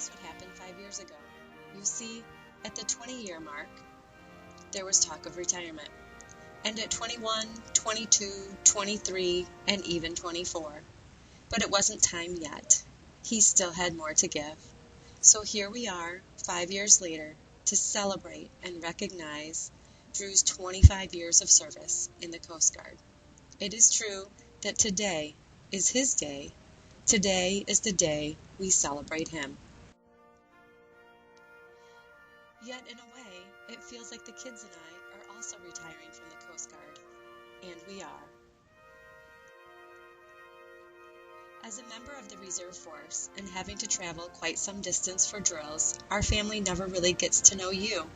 guess what happened 5 years ago? You see, at the 20-year mark, there was talk of retirement. And at 21, 22, 23, and even 24. But it wasn't time yet. He still had more to give. So here we are, 5 years later, to celebrate and recognize Drew's 25 years of service in the Coast Guard. It is true that today is his day. Today is the day we celebrate him. Yet, in a way, it feels like the kids and I are also retiring from the Coast Guard. And we are. As a member of the Reserve Force and having to travel quite some distance for drills, our family never really gets to know you,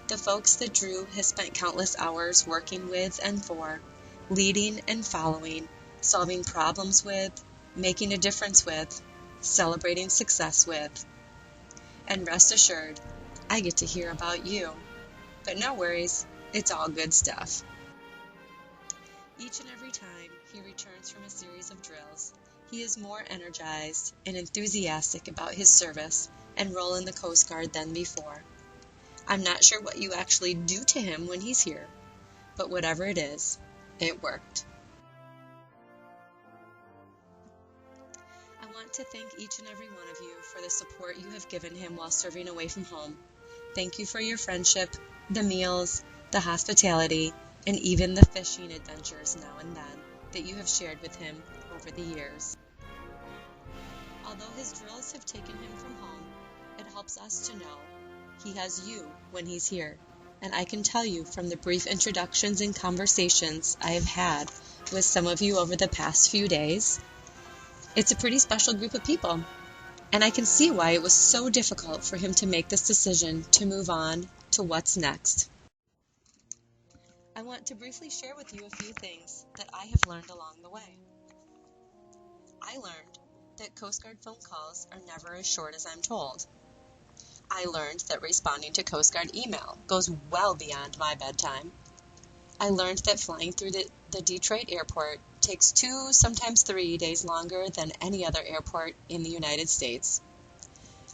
the folks that Drew has spent countless hours working with and for, leading and following, solving problems with, making a difference with, celebrating success with. And rest assured, I get to hear about you. But no worries, it's all good stuff. Each and every time he returns from a series of drills, he is more energized and enthusiastic about his service and role in the Coast Guard than before. I'm not sure what you actually do to him when he's here, but whatever it is, it worked. I want to thank each and every one of you for the support you have given him while serving away from home. Thank you for your friendship, the meals, the hospitality, and even the fishing adventures now and then that you have shared with him over the years. Although his drills have taken him from home, it helps us to know he has you when he's here. And I can tell you from the brief introductions and conversations I have had with some of you over the past few days, it's a pretty special group of people. And I can see why it was so difficult for him to make this decision to move on to what's next. I want to briefly share with you a few things that I have learned along the way. I learned that Coast Guard phone calls are never as short as I'm told. I learned that responding to Coast Guard email goes well beyond my bedtime. I learned that flying through the Detroit airport takes 2, sometimes 3 days longer than any other airport in the United States.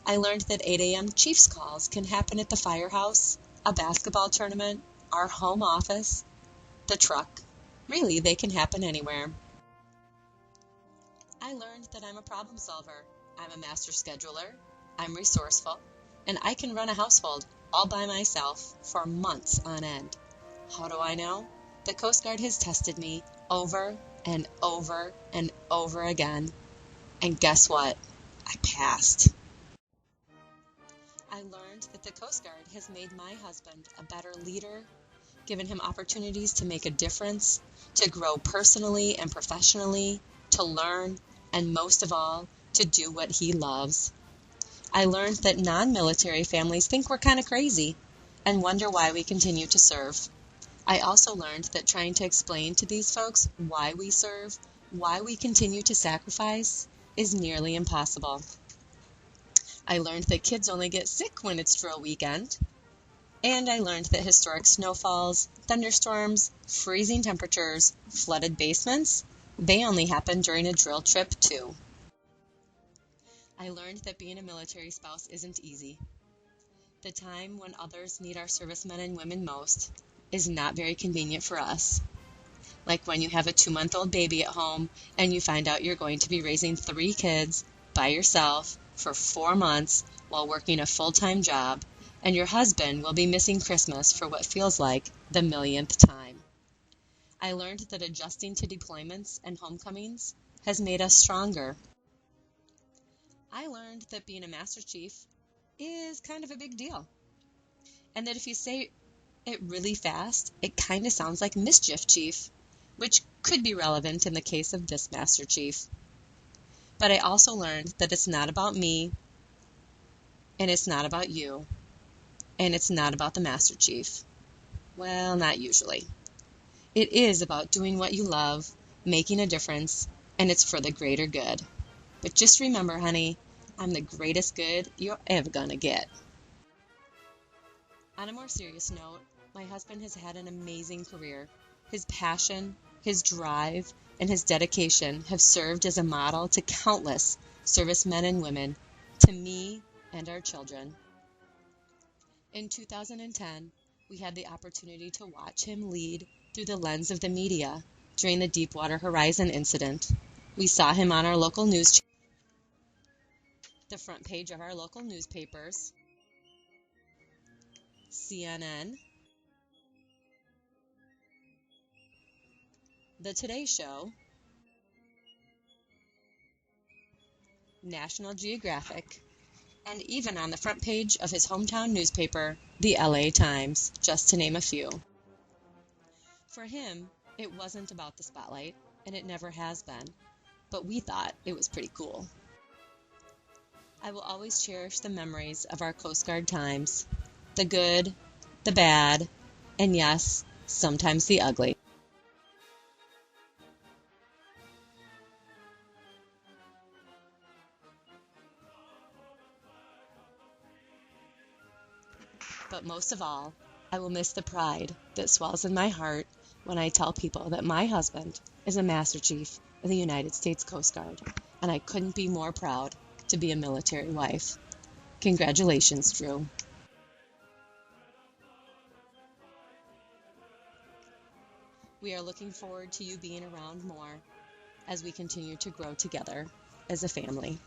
I learned that 8 a.m. Chiefs calls can happen at the firehouse, a basketball tournament, our home office, the truck. Really, they can happen anywhere. I learned that I'm a problem solver. I'm a master scheduler. I'm resourceful. And I can run a household all by myself for months on end. How do I know? The Coast Guard has tested me over and over and over again. And guess what? I passed. I learned that the Coast Guard has made my husband a better leader, given him opportunities to make a difference, to grow personally and professionally, to learn, and most of all, to do what he loves. I learned that non-military families think we're kind of crazy and wonder why we continue to serve. I also learned that trying to explain to these folks why we serve, why we continue to sacrifice, is nearly impossible. I learned that kids only get sick when it's drill weekend. And I learned that historic snowfalls, thunderstorms, freezing temperatures, flooded basements, they only happen during a drill trip too. I learned that being a military spouse isn't easy. The time when others need our servicemen and women most is not very convenient for us. Like when you have a 2-month-old baby at home and you find out you're going to be raising 3 kids by yourself for 4 months while working a full-time job, and your husband will be missing Christmas for what feels like the millionth time. I learned that adjusting to deployments and homecomings has made us stronger. I learned that being a Master Chief is kind of a big deal, and that if you say it really fast, it kind of sounds like Mischief Chief, which could be relevant in the case of this Master Chief. But I also learned that it's not about me, and it's not about you, and it's not about the Master Chief. Well, not usually. It is about doing what you love, making a difference, and it's for the greater good. But just remember, honey, I'm the greatest good you're ever gonna get. On a more serious note, my husband has had an amazing career. His passion, his drive, and his dedication have served as a model to countless servicemen and women, to me, and our children. In 2010, we had the opportunity to watch him lead through the lens of the media during the Deepwater Horizon incident. We saw him on our local news channel, the front page of our local newspapers, CNN, The Today Show, National Geographic, and even on the front page of his hometown newspaper, the LA Times, just to name a few. For him, it wasn't about the spotlight, and it never has been, but we thought it was pretty cool. I will always cherish the memories of our Coast Guard times, the good, the bad, and yes, sometimes the ugly. But most of all, I will miss the pride that swells in my heart when I tell people that my husband is a Master Chief of the United States Coast Guard, and I couldn't be more proud to be a military wife. Congratulations, Drew. We are looking forward to you being around more as we continue to grow together as a family.